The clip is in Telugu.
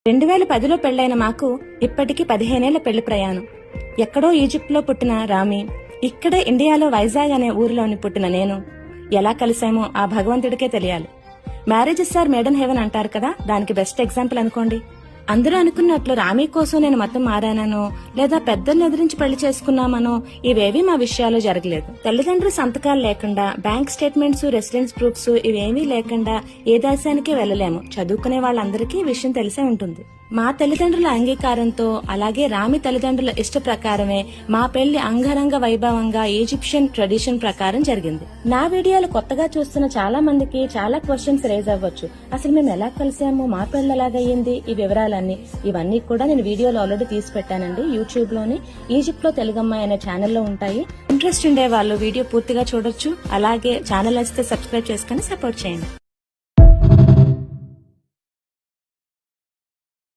2010లో పెళ్లైన మాకు ఇప్పటికి 15 ఏళ్ల పెళ్లి ప్రయాణం. ఎక్కడో ఈజిప్ట్లో పుట్టిన రామి, ఇక్కడే ఇండియాలో వైజాగ్ అనే ఊరిలోని పుట్టిన నేను ఎలా కలిసామో ఆ భగవంతుడికే తెలియాలి. Marriages are made in heaven అంటారు కదా, దానికి బెస్ట్ ఎగ్జాంపుల్ అనుకోండి. అందరూ అనుకున్నట్లు రామి కోసం నేను మతం మారానో లేదా పెద్దల్ని ఎదిరించి పెళ్లి చేసుకున్నామనో ఇవేవీ మా విషయాల్లో జరగలేదు. తల్లిదండ్రుల సంతకాలు లేకుండా, బ్యాంక్ స్టేట్మెంట్స్, రెసిడెన్స్ ప్రూఫ్స్ ఇవేమీ లేకుండా ఏ దేశానికి వెళ్లలేము. చదువుకునే వాళ్ళందరికీ ఈ విషయం తెలిసే ఉంటుంది. మా తల్లిదండ్రుల అంగీకారంతో, అలాగే రామి తల్లిదండ్రుల ఇష్ట ప్రకారమే మా పెళ్లి అంగరంగ వైభవంగా ఈజిప్షియన్ ట్రెడిషన్ ప్రకారం జరిగింది. నా వీడియోలు కొత్తగా చూస్తున్న చాలా మందికి చాలా క్వశ్చన్స్ రేజ్ అవ్వచ్చు. అసలు మేము ఎలా కలిసాము, మా పెళ్లి ఎలాగయ్యింది, ఈ వివరాలన్నీ ఇవన్నీ కూడా నేను వీడియోలో ఆల్రెడీ తీసి పెట్టానండి. యూట్యూబ్ లోని ఈజిప్ట్ లో తెలుగమ్మాయి అనే ఛానల్లో ఉంటాయి. ఇంట్రెస్ట్ ఉండే వాళ్ళు వీడియో పూర్తిగా చూడొచ్చు. అలాగే ఛానల్ నచ్చితే సబ్స్క్రైబ్ చేసుకుని సపోర్ట్ చేయండి.